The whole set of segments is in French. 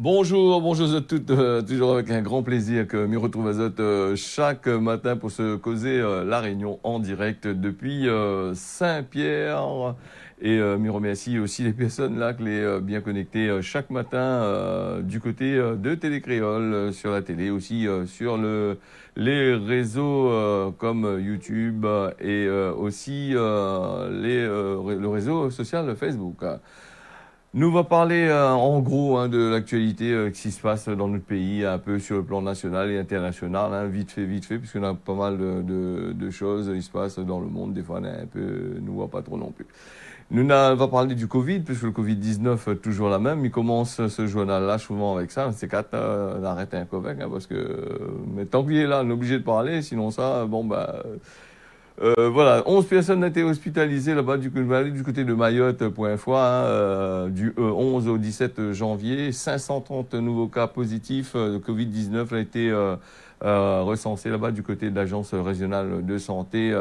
Bonjour, bonjour à toutes, toujours avec un grand plaisir que m'y retrouve Azot chaque matin pour se causer la réunion en direct depuis Saint-Pierre et m'y remercie aussi les personnes là que les bien connectées chaque matin du côté de Télécréole sur la télé aussi sur les réseaux comme YouTube et aussi le réseau social Facebook. Nous va parler en gros de l'actualité qui se passe dans notre pays, un peu sur le plan national et international, vite fait, puisqu'on a pas mal de choses qui se passent dans le monde, des fois on est un peu, nous voit pas trop non plus. On va parler du Covid, puisque le Covid-19 toujours la même, il commence ce journal-là souvent avec ça, c'est quatre, on arrête un Covid, parce que, mais tant qu'il est là, on est obligé de parler, sinon ça, bon bah... voilà, 11 personnes ont été hospitalisées là-bas du côté de Mayotte, point foi, du 11 au 17 janvier. 530 nouveaux cas positifs de Covid-19 a été recensé là-bas du côté de l'Agence régionale de santé,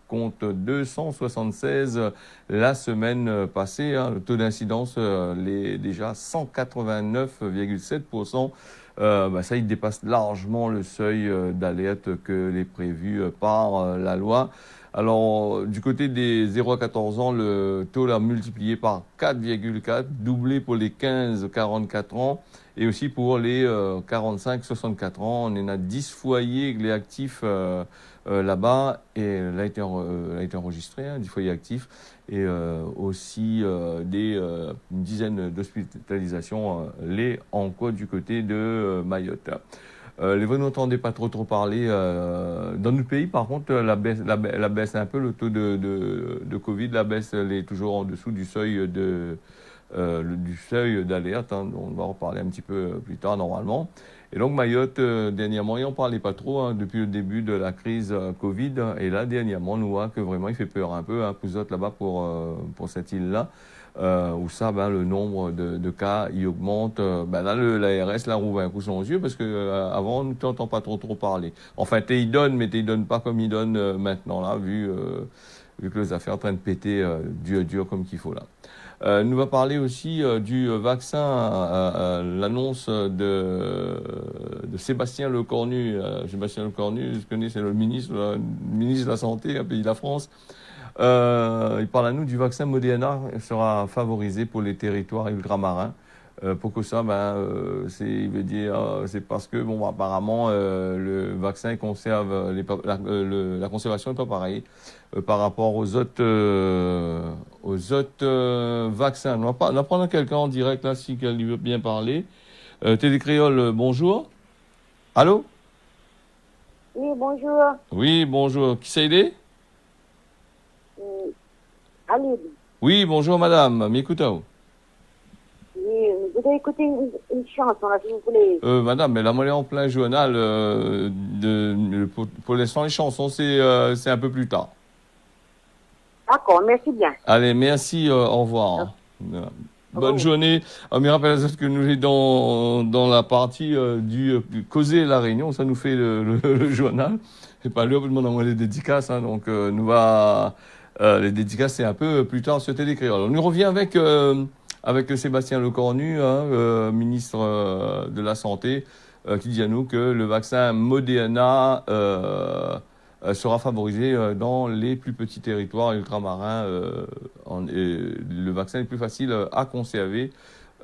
compte 276 la semaine passée. Le taux d'incidence est déjà 189,7%. Ça, il dépasse largement le seuil d'alerte que les prévu par la loi. Alors, du côté des 0 à 14 ans, le taux l'a multiplié par 4,4, doublé pour les 15-44 ans et aussi pour les 45-64 ans. On en a 10 foyers les actifs là-bas et là a été enregistré, 10 foyers actifs et aussi une dizaine d'hospitalisations les en quoi du côté de Mayotte. Vous n'entendez pas trop parler. Dans notre pays, par contre, la baisse un peu, le taux de Covid, la baisse, elle est toujours en dessous du seuil du seuil d'alerte. On va en reparler un petit peu plus tard, normalement. Et donc, Mayotte, dernièrement, il n'en parlait pas trop depuis le début de la crise Covid. Et là, dernièrement, on voit que vraiment, il fait peur un peu, vous autres là-bas pour cette île-là. Où ça, le nombre de cas, il augmente. Là, l'ARS, là, rouvre un coup son yeux parce que avant, on ne t'entend pas trop parler. Enfin, il donne, mais il donne pas comme il donne maintenant, là, vu que les affaires sont en train de péter dur comme qu'il faut, là. Nous va parler aussi du vaccin, l'annonce de Sébastien Lecornu. Sébastien Lecornu, je connais, c'est le ministre de la Santé, un pays de la France. Il parle à nous du vaccin Moderna sera favorisé pour les territoires ultramarins. Pour que ça, il veut dire, c'est parce que apparemment le vaccin conserve la conservation n'est pas pareille par rapport aux autres vaccins. On va prendre quelqu'un en direct là si quelqu'un veut bien parler. Télécréole, bonjour. Allô? Oui, bonjour. Oui, bonjour. Qui c'est aidé? Allez, Oui, bonjour madame. M'écoutez-vous? oui, vous avez écouté une chanson, là, si vous voulez. Madame, mais là, on est en plein journal. Pour l'instant, les chansons, c'est un peu plus tard. D'accord, merci bien. Allez, merci, au revoir. Bonne journée. Mais rappelez que nous sommes dans la partie du causer la réunion. Ça nous fait le journal. C'est pas lui, on demande à moi les dédicaces. Donc, les dédicaces, c'est un peu plus tard sur Télécréole. On nous revient avec Sébastien Lecornu, ministre de la Santé, qui dit à nous que le vaccin Moderna sera favorisé dans les plus petits territoires ultramarins. Le vaccin est plus facile à conserver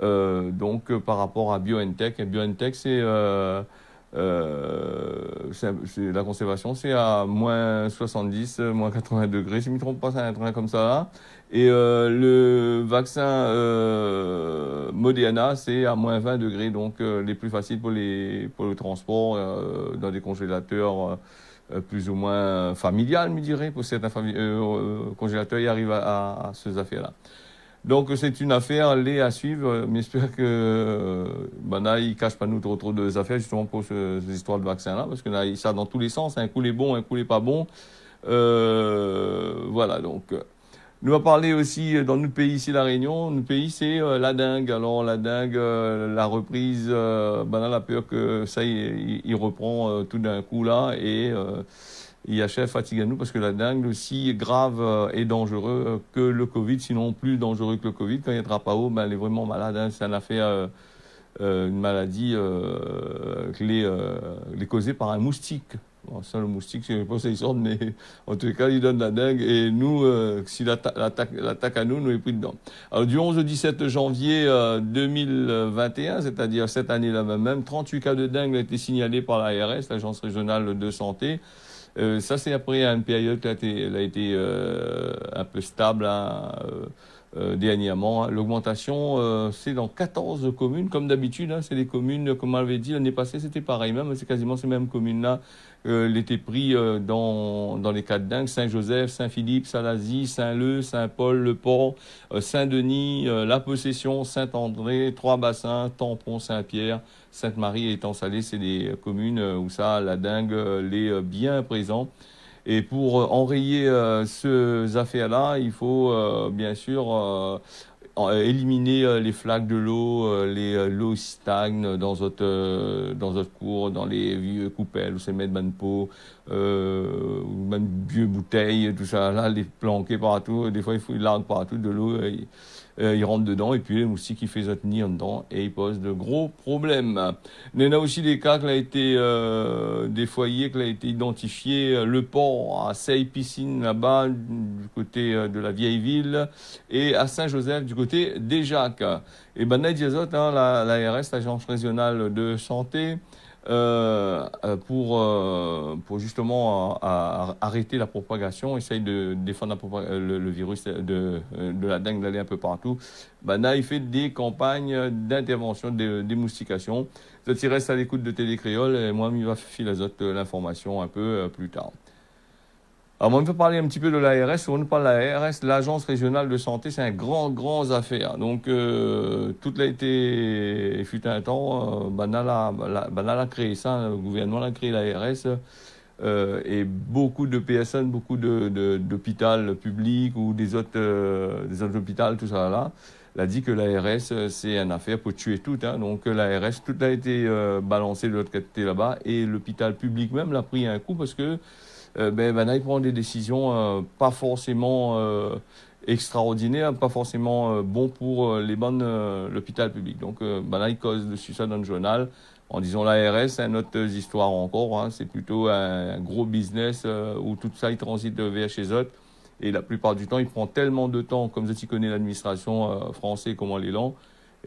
par rapport à BioNTech. Et BioNTech, la conservation, c'est à moins 70, moins 80 degrés. Si je ne me trompe pas, c'est un train comme ça là. Et le vaccin Moderna, c'est à moins 20 degrés, donc les plus faciles pour le transport dans des congélateurs plus ou moins familiales, me dirais. Pour certains congélateurs, ils arrivent à ces affaires-là. Donc c'est une affaire à suivre, mais j'espère que là, il ne cache pas nous trop de affaires justement pour ces histoires de vaccins-là, parce que là, ça dans tous les sens, un coup les bon, un coup les pas bon. Voilà, donc... Nous va parler aussi dans notre pays ici, la Réunion. Notre pays, c'est la dengue. Alors la dengue, la reprise, là, la peur que ça, il reprend tout d'un coup là et il achève fatigue à nous parce que la dengue aussi grave et dangereux que le Covid, sinon plus dangereux que le Covid. Quand il y a Drapao, elle est vraiment malade. C'est une affaire une maladie les causée par un moustique. Bon, ça, le moustique, je ne sais pas si ils sortent, mais en tout cas, il donne la dengue. Et nous, s'il l'attaque à nous, nous est pris dedans. Alors, du 11 au 17 janvier 2021, c'est-à-dire cette année-là même, 38 cas de dengue ont été signalés par l'ARS, l'Agence régionale de santé. Ça, c'est après une période qui elle a été un peu stable hein, dernièrement. L'augmentation, c'est dans 14 communes, comme d'habitude. Hein, c'est des communes, comme on l'avait dit, l'année passée, c'était pareil même. C'est quasiment ces mêmes communes-là l'étaient pris dans les cas de dingue. Saint-Joseph, Saint-Philippe, Salazie, Saint-Leu, Saint-Paul, Le Port, Saint-Denis, La Possession, Saint-André, Trois-Bassins, Tampon, Saint-Pierre, Sainte-Marie et Étang-Salé. C'est des communes où ça, la dengue, l'est bien présent. Et pour enrayer ces affaires-là, il faut bien sûr éliminer les flaques de l'eau, l'eau stagne dans votre cours, dans les vieux coupelles où c'est mettre bonne peau, ou même vieux bouteilles, tout ça là, les planquer partout. Des fois, il largue partout de l'eau. Il rentre dedans et puis les moustiques qui fait notre nid en dedans et il pose de gros problèmes. Il y en a aussi des cas qui a été des foyers qui a été identifiés le port à Seille-Piscine là-bas du côté de la vieille ville et à Saint-Joseph du côté des Jacques. Et ben Diazot, hein, l'ARS, l'Agence régionale de santé, pour justement arrêter la propagation, essaye de défendre le virus de la dengue d'aller un peu partout. Ben là, il fait des campagnes d'intervention, de démoustication. Il reste à l'écoute de Télécréole et moi, il va filer l'information un peu plus tard. Alors, moi, on peut parler un petit peu de l'ARS. On nous parle de l'ARS, l'Agence régionale de santé, c'est un grand affaire. Donc, tout l'a été, il fut un temps, Banal a créé ça, le gouvernement a créé l'ARS, et beaucoup de PSN, beaucoup d'hôpitaux publics ou des autres hôpitaux, tout ça là, l'a dit que l'ARS, c'est une affaire pour tuer tout. Hein. Donc, l'ARS, tout a été balancé de l'autre côté là-bas, et l'hôpital public même l'a pris un coup parce que il prend des décisions pas forcément extraordinaires, pas forcément bon pour l'hôpital public. Donc, il cause dessus ça dans le journal en disant l'ARS, c'est une autre histoire encore. Hein, c'est plutôt un gros business où tout ça, il transite vers chez eux. Et la plupart du temps, il prend tellement de temps, comme tu connais l'administration française, comment elle est lente.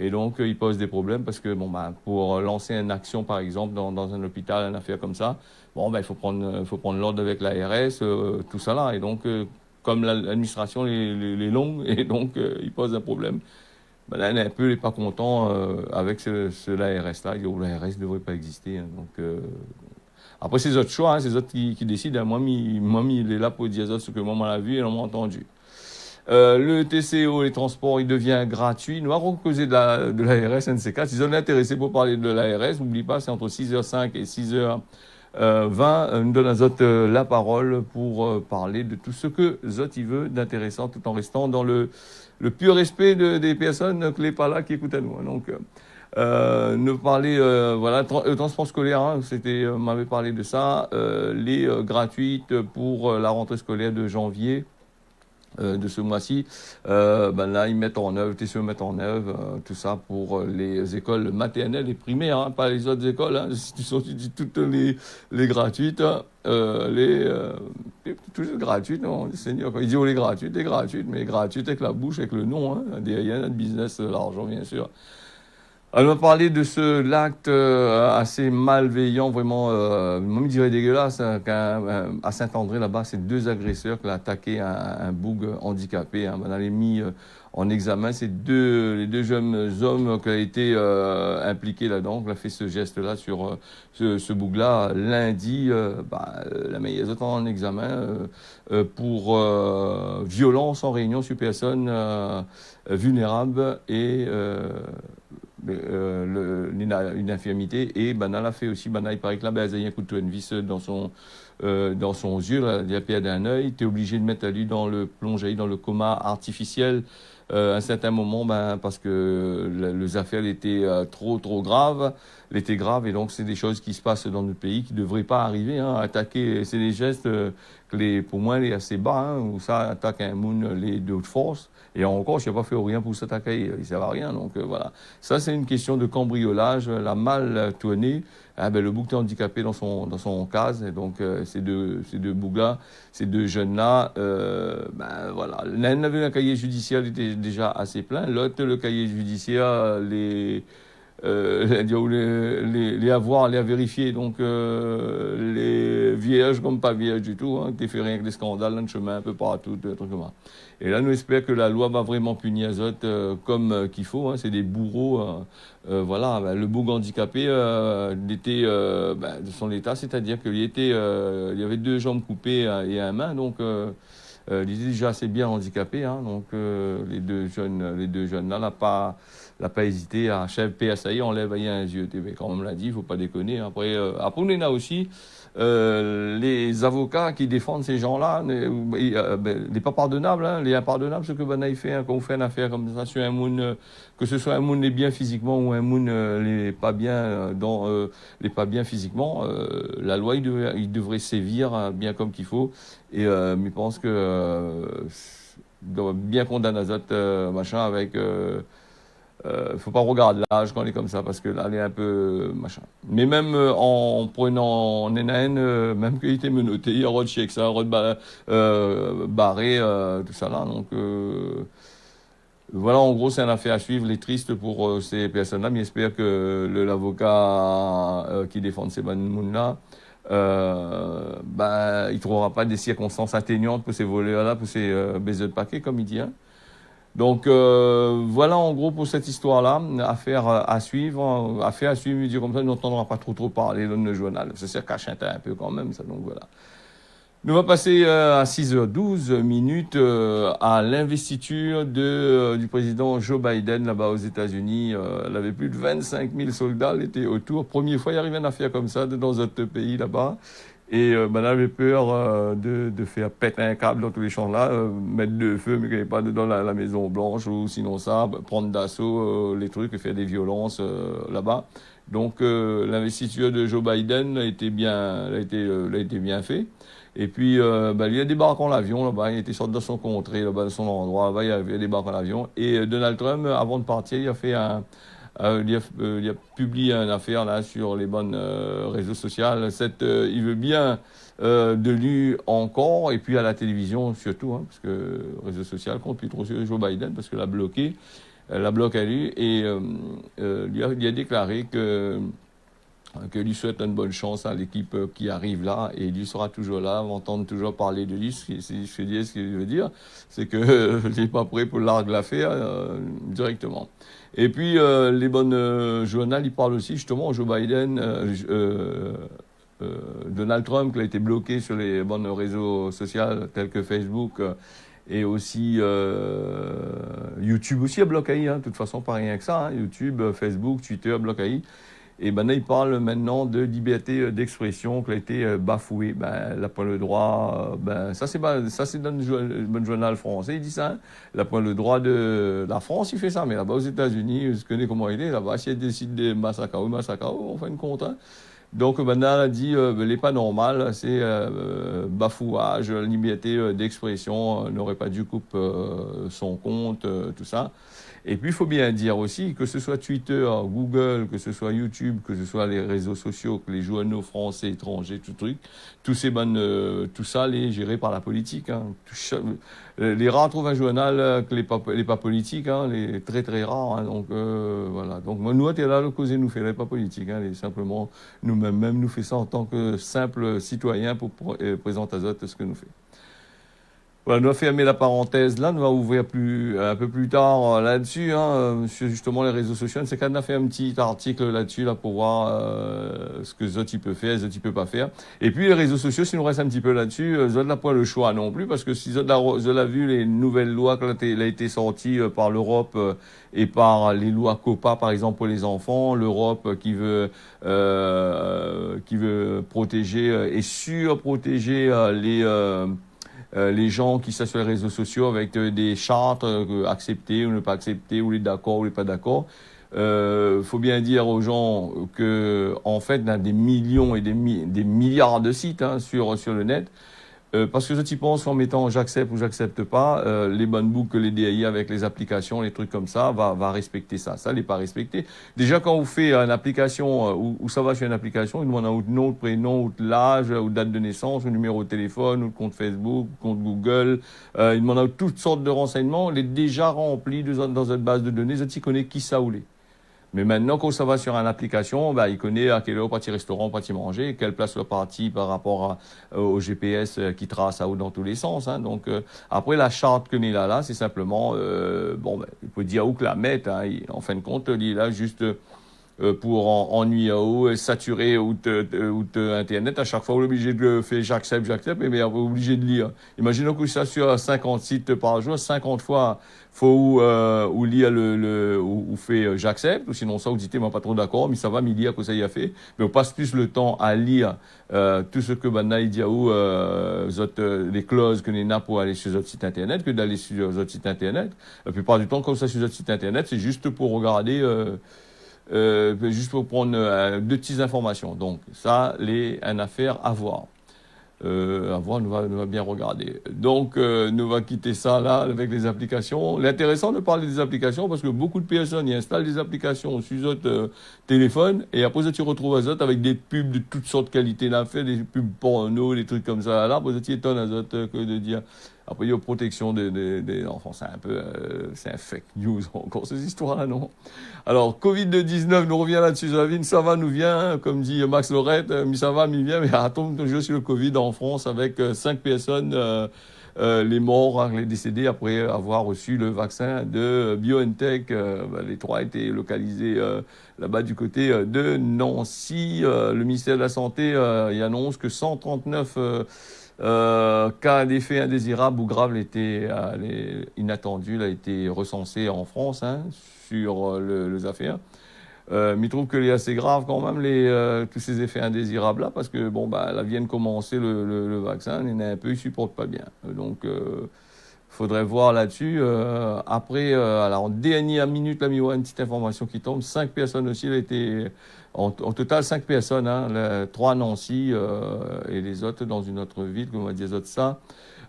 Et donc, il pose des problèmes parce que, pour lancer une action, par exemple, dans un hôpital, une affaire comme ça, il faut prendre l'ordre avec l'ARS, tout ça là. Et donc, comme l'administration est longue, et donc, il pose un problème. Là, il n'est pas content avec l'ARS-là. Il dit, oh, l'ARS ne devrait pas exister. Hein. Donc, après, c'est autres choix, hein, c'est autres qui décident. Hein. Moi, il est là pour dire ce que moi, on l'a vu et on m'a entendu. Le TCO, les transports, il devient gratuit. Nous allons causer de l'ARS, NC4. Si vous êtes intéressé pour parler de l'ARS, n'oubliez pas, c'est entre 6h05 et 6h20. Nous donne à Zot la parole pour parler de tout ce que Zot il veut d'intéressant, tout en restant dans le pur respect des personnes qui n'est pas là, qui écoutent à nous. Hein. Donc, nous parler, le transport scolaire, hein, m'avait parlé de ça, les gratuites pour la rentrée scolaire de janvier. De ce mois-ci, là ils mettent en œuvre, TCE met en œuvre tout ça pour les écoles maternelles et primaires, hein, pas les autres écoles. Hein, toutes les gratuites, toujours gratuites, non, Seigneur. Il dit les gratuites, mais gratuites avec la bouche, avec le nom, hein, derrière notre business, l'argent bien sûr. Elle m'a parlé de l'acte assez malveillant, vraiment, moi je dirais dégueulasse, hein, à Saint-André là-bas, c'est 2 agresseurs qui ont attaqué un boug handicapé. Hein. On a mis en examen ces les deux jeunes hommes qui ont été impliqués là-dedans, qui ont fait ce geste-là sur ce boug-là lundi. La meilleure autant en examen pour violence en réunion sur personne vulnérable et une infirmité. Et Banal a fait aussi, il paraît que là, il y a un coup de tournevis dans son yeux, là, il a perdu un œil, il était obligé de mettre lui dans le coma artificiel à un certain moment, parce que les affaires étaient trop graves, et donc c'est des choses qui se passent dans notre pays qui ne devraient pas arriver. Hein, attaquer, c'est des gestes pour moi, il est assez bas, hein, où ça attaque un monde les d'autres forces. Et encore, je n'ai pas fait rien pour s'attaquer, il ne sert à rien. Donc voilà. Ça, c'est une question de cambriolage, la mal tournée. Ah, ben, le bouc est handicapé dans son case. Et donc, ces deux boucs-là, ces deux jeunes-là, ben voilà. L'un avait un cahier judiciaire, il était déjà assez plein. L'autre, le cahier judiciaire, les avoirs, les à vérifier. Donc, les vierges comme pas vierges du tout, hein, qui fait rien que des scandales dans le chemin un peu partout, des trucs comme ça. Et là, nous espérons que la loi va vraiment punir les autres comme qu'il faut. Hein, c'est des bourreaux. Voilà, ben, le bouc handicapé il était ben, de son état, c'est-à-dire qu'il était, il y avait deux jambes coupées et un main, donc il était déjà assez bien handicapé. Hein, donc les deux jeunes là, n'a pas hésité à chef PSAI, enlève un yeux. TV. Quand on me l'a dit, il ne faut pas déconner. Après, on est là aussi. Les avocats qui défendent ces gens-là n'est pas pardonnable. Hein, les impardonnables, ce que Banaï fait, hein, quand on fait une affaire comme ça sur un monde, que ce soit un monde les bien physiquement ou un monde les pas bien les pas bien physiquement, la loi il devrait sévir bien comme qu'il faut. Et je pense que doit bien condamner les autres machin avec faut pas regarder l'âge quand on est comme ça parce que là, elle est un peu machin. Mais même en prenant en NAN, même qu'il était menotté, il y a Rod Sheikh, ça, Rod barré, tout ça là. Donc voilà, en gros, c'est un affaire à suivre. Il est triste pour ces personnes-là, mais j'espère que l'avocat qui défend ces bonnes-là, il trouvera pas des circonstances atténuantes pour ces voleurs-là, pour ces baisers de paquet, comme il dit. Hein. Donc voilà en gros pour cette histoire-là, affaire à suivre, je dire comme ça, on n'entendra pas trop parler dans le journal. Ça sert qu'à chanter un peu quand même, ça, donc voilà. Nous allons passer à 6h12 minutes à l'investiture du président Joe Biden là-bas aux États-Unis. Il avait plus de 25 000 soldats, il était autour. Première fois, il arrive une affaire comme ça dans un autre pays là-bas. Et ben là, j'avais peur de faire péter un câble dans tous les champs-là, mettre le feu, mais qu'il n'y ait pas dans la Maison Blanche, ou sinon ça, prendre d'assaut les trucs et faire des violences là-bas. Donc l'investiture de Joe Biden a été bien fait. Et puis, il a débarqué en avion, là-bas, il était sorti de son contrée, là-bas, de son endroit, là-bas, il a débarqué en avion. Et Donald Trump, avant de partir, il a fait il a publié une affaire là sur les bonnes réseaux sociaux. Il veut bien de lui encore, et puis à la télévision surtout, hein, parce que réseaux sociaux compte plus trop sur Joe Biden, parce que l'a bloqué, la bloque à lui, et il a déclaré que lui souhaite une bonne chance à l'équipe qui arrive là, et lui sera toujours là, on va entendre toujours parler de lui. Ce qu'il veut dire, c'est que il n'est pas prêt pour larguer l'affaire directement. Et puis les bonnes journaux, ils parlent aussi justement Joe Biden, Donald Trump qui a été bloqué sur les bonnes réseaux sociaux tels que Facebook et aussi YouTube aussi a bloqué, hein, de toute façon pas rien que ça, hein, YouTube, Facebook, Twitter bloqué. Et ben là, il parle maintenant de liberté d'expression qui a été bafouée. Ben, elle n'a pas le droit. Ça c'est dans le journal français, il dit ça. Hein. Elle n'a pas le droit de. La France, il fait ça, mais là-bas aux États-Unis, je connais comment il est. Là-bas, si elle décide de massacrer, on fait une compte. Hein. Donc maintenant, elle a dit, elle n'est pas normale, c'est bafouage, liberté d'expression, n'aurait pas dû couper son compte, tout ça. Et puis, il faut bien dire aussi que ce soit Twitter, Google, que ce soit YouTube, que ce soit les réseaux sociaux, que les journaux français, étrangers, tout ça, les géré par la politique. Hein. Les rares trouvent un journal que les pas politiques, hein, les très très rares. Hein, donc voilà. Donc nous, on est là, le causer nous fait les pas politiques. Hein, simplement, nous-mêmes, nous fait ça en tant que simple citoyen pour présenter à autres ce que nous fait. Voilà, nous allons fermer la parenthèse là, nous allons ouvrir un peu plus tard là-dessus, hein, sur justement les réseaux sociaux. C'est quand même fait un petit article là-dessus là, pour voir ce que Zot il peut faire, Zot il peut pas faire. Et puis les réseaux sociaux, si nous reste un petit peu là-dessus, Zot n'a pas le choix non plus, parce que si Zot a vu les nouvelles lois qui ont été sorties par l'Europe et par les lois COPA, par exemple, pour les enfants, l'Europe qui veut protéger et surprotéger les gens qui sont sur les réseaux sociaux avec des chartes acceptées ou ne pas acceptées, ou les d'accord ou les pas d'accord. Faut bien dire aux gens que en fait, il y a des millions et des milliards de sites hein, sur le net. Parce que je t'y pense en mettant j'accepte ou j'accepte pas, les bonnes boucles, les DAI avec les applications, les trucs comme ça, va respecter ça. Ça n'est pas respecté. Déjà, quand vous faites une application, où ça va sur une application, il demande un autre nom, prénom, ou l'âge, ou date de naissance, ou numéro de téléphone, ou compte Facebook, ou compte Google. Il demande toutes sortes de renseignements. Il est déjà rempli dans une base de données. Je t'y connais qui ça ou les. Mais maintenant, quand ça va sur une application, bah, il connaît à quelle heure partir restaurant, partir manger, quelle place le parti par rapport au GPS qui trace à haut dans tous les sens. Hein. Donc, après, la charte que nous là, c'est simplement, bon, ben, il peut dire où que la mettre. Hein. En fin de compte, il est là juste pour ennuyer ou saturer ou Internet. À chaque fois, on est obligé de le faire j'accepte, mais on est obligé de lire. Imaginons que ça sur 50 sites par jour, 50 fois, faut ou lire ou fait j'accepte, ou sinon ça, vous dites, moi pas trop d'accord, mais ça va, mais lire que ça y a fait. Mais on passe plus le temps à lire tout ce que Banaï dit les clauses que nous avons pour aller sur notre site Internet que d'aller sur notre site Internet. La plupart du temps, comme ça sur notre site Internet, c'est juste pour regarder juste pour prendre deux petites informations. Donc, ça, une affaire à voir. À voir, nous va bien regarder. Donc, nous va quitter ça là avec les applications. L'intéressant de parler des applications parce que beaucoup de personnes y installent des applications sur votre téléphone et après ça, tu retrouves à autres avec des pubs de toutes sortes de qualités d'affaires, des pubs porno, des trucs comme ça. Là, après ça, tu étonnes à autres que de dire. Après, il y a protection des enfants. C'est un peu, c'est un fake news encore, ces histoires-là, non? Alors, Covid-19 nous revient là-dessus, ça va, nous vient, hein, comme dit Max Lorette, mais ça va, mais vient, mais attends, toujours sur le Covid en France avec 5 personnes, les morts, hein, les décédés après avoir reçu le vaccin de BioNTech. Les 3 étaient localisés là-bas du côté de Nancy. Le ministère de la Santé il annonce que 139 cas d'effets indésirables ou graves inattendus a été recensé en France hein, sur les affaires. Mais il trouve que c'est assez grave quand même tous ces effets indésirables là parce que bon bah là vient de commencer le vaccin, il y en a un peu, ils supportent pas bien. Donc faudrait voir là-dessus. Après, alors en dernière minute, là, il y a une petite information qui tombe. 5 personnes aussi, en total 5 personnes, hein, 3 à Nancy et les autres dans une autre ville, comme on va dire ça,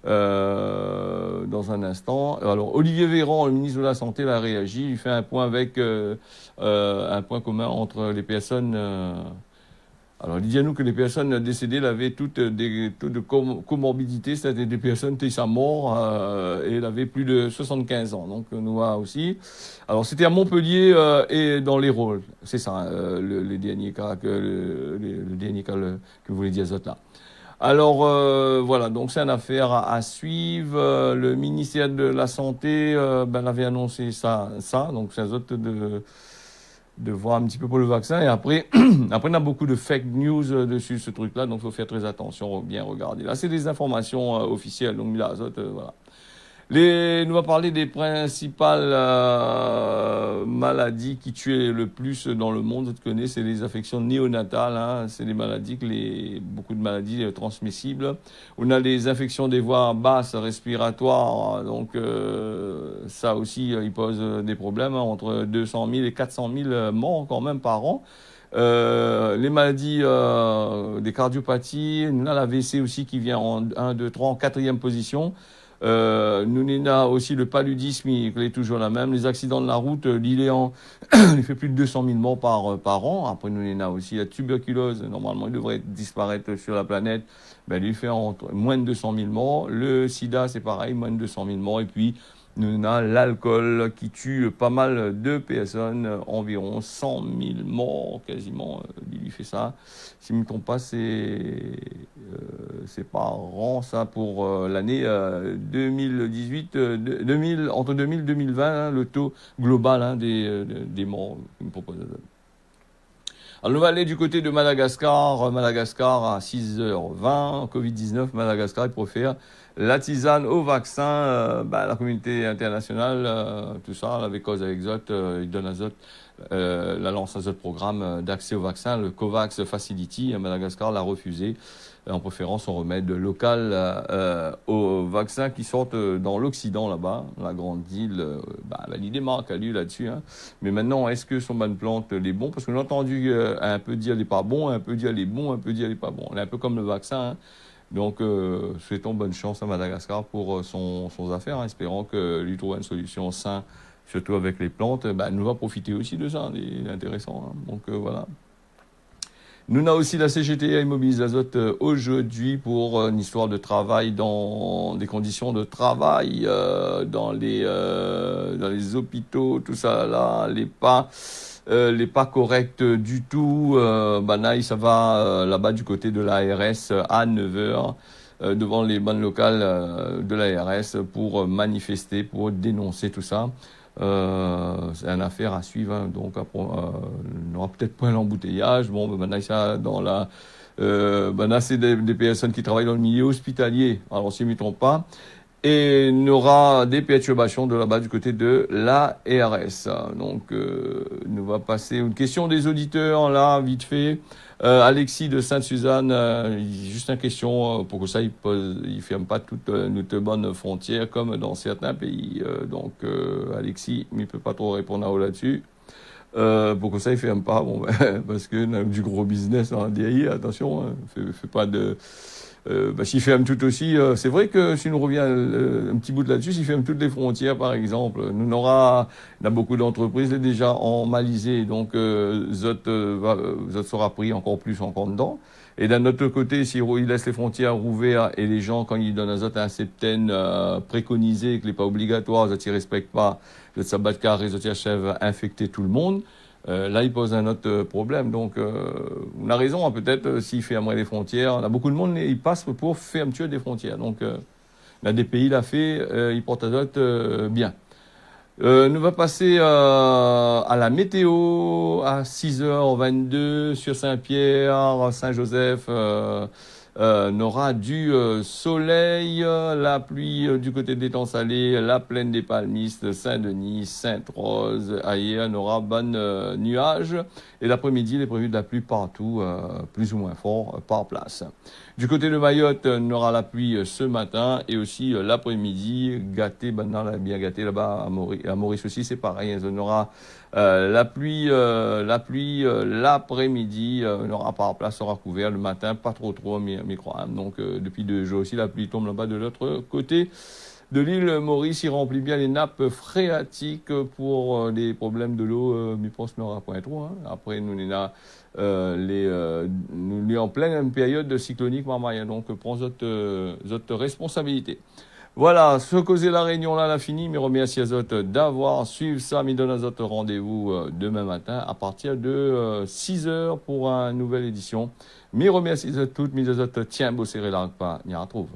dans un instant. Alors Olivier Véran, le ministre de la Santé, a réagi. Il fait un point avec un point commun entre les personnes. Alors, il dit à nous que les personnes décédées avaient toutes des taux de comorbidité, c'est-à-dire des personnes qui sont mortes et elles avaient plus de 75 ans. Donc, nous voilà aussi. Alors, c'était à Montpellier et dans les rôles. C'est ça, le dernier cas le dernier cas que vous voulez dire là. Alors, voilà, donc c'est une affaire à suivre. Le ministère de la Santé avait annoncé ça. Donc, c'est un autre de voir un petit peu pour le vaccin. Et après, après on a beaucoup de fake news dessus, ce truc-là. Donc, il faut faire très attention, bien regarder. Là, c'est des informations officielles. Donc, là, voilà. Nous va parler des principales maladies qui tuent le plus dans le monde. Tu connais, c'est les affections néonatales. Hein. C'est des maladies beaucoup de maladies transmissibles. On a les infections des voies basses respiratoires. Donc ça aussi, il pose des problèmes. Hein, entre 200 000 et 400 000 morts quand même par an. Les maladies des cardiopathies. On a la l'AVC aussi qui vient en 1, 2, 3, en 4e position. Nous avons aussi le paludisme, il est toujours la même. Les accidents de la route, il fait plus de 200 000 morts par an. Après, nous avons aussi la tuberculose. Normalement, il devrait disparaître sur la planète. Ben, il fait moins de 200 000 morts. Le sida, c'est pareil, moins de 200 000 morts. Et puis, nous avons l'alcool qui tue pas mal de personnes, environ 100 000 morts quasiment. Il fait ça. Si je ne me trompe pas, c'est par an, ça, pour l'année 2018, entre 2000 et 2020, hein, le taux global hein, des morts. Alors, nous allons aller du côté de Madagascar. Madagascar à 6h20, Covid-19, Madagascar, il préfère la tisane au vaccin. La communauté internationale, tout ça, avec cause avec Zot, il donne à Zot la lance à Zot programme d'accès au vaccin, le COVAX Facility. Madagascar l'a refusé. En préférant son remède local aux vaccins qui sortent dans l'Occident là-bas, la grande île. L'idée marque à lui là-dessus. Hein. Mais maintenant, est-ce que son bonne plante les bons? Parce qu'on a entendu un peu dire les pas bons, un peu dire les bons, un peu dire les pas bons. On est un peu comme le vaccin. Hein. Donc, souhaitons bonne chance à Madagascar pour son affaire, hein, espérant que lui trouver une solution saine, surtout avec les plantes. Ben, nous va profiter aussi de ça, c'est intéressant. Hein. Donc, voilà. Nous avons aussi la CGT Immobilis Azote aujourd'hui pour une histoire de travail dans des conditions de travail dans les hôpitaux, tout ça là, les pas corrects du tout. Banaï, ça va là-bas du côté de l'ARS à 9 heures devant les bandes locales de l'ARS pour manifester, pour dénoncer tout ça. C'est une affaire à suivre, hein, donc après, on n'aura peut-être pas l'embouteillage. Bon, maintenant, ça, c'est des personnes qui travaillent dans le milieu hospitalier, alors si je ne me trompe pas, et il y aura des perturbations de là-bas du côté de la RS. Donc, nous va passer une question des auditeurs, là, vite fait. Alexis de Sainte-Suzanne, juste une question pour que ça, il ferme pas toute notre bonne frontière comme dans certains pays. Donc, Alexis, il ne peut pas trop répondre à vous là-dessus. Pour que ça, il ferme pas, bon, parce que on a du gros business en DAI, attention, hein, fait pas de... s'il ferme tout aussi, c'est vrai que si nous revient un petit bout de là-dessus, s'il ferme toutes les frontières, par exemple, il y a beaucoup d'entreprises déjà en Malaisie, donc Zot sera pris encore plus encore dedans. Et d'un autre côté, s'il laisse les frontières ouvertes et les gens, quand ils donnent à Zot un septaine préconisé, que n'est pas obligatoire, Zot ne respecte pas, Zot s'abat car Zot achève infecter tout le monde. Là, il pose un autre problème. Donc, on a raison, hein, peut-être, s'il fermerait les frontières. On a beaucoup de monde, il passe pour fermeture des frontières. Donc, là, des pays l'a fait, il porte à note bien. Nous va passer à la météo à 6h22 sur Saint-Pierre, Saint-Joseph. On aura du soleil, la pluie du côté des temps salés, la plaine des Palmistes, Saint-Denis, Sainte-Rose. Ailleurs, on aura bon nuages. Et l'après-midi, il est prévu de la pluie partout, plus ou moins fort, par place. Du côté de Mayotte, on aura la pluie ce matin et aussi l'après-midi, gâté, maintenant là, bien gâté là-bas à Maurice aussi, c'est pareil. On aura la pluie l'après-midi, on aura par place, sera couvert le matin, pas trop, mais crois. Donc depuis 2 jours aussi, la pluie tombe là-bas de l'autre côté de l'île Maurice. Il remplit bien les nappes phréatiques pour les problèmes de l'eau. Mais pense n'aura point trop. Hein. Après, nous on a nous sommes en pleine période cyclonique Marmaille, donc prends votre responsabilité. Voilà, ce causer la réunion là, l'a fini, mais remercie à Zot d'avoir suivi ça, mais donne à Zot rendez-vous demain matin à partir de 6h pour une nouvelle édition. Mais remercie à toutes, mais Zot tiens, beau serré là, pas, n'y retrouve.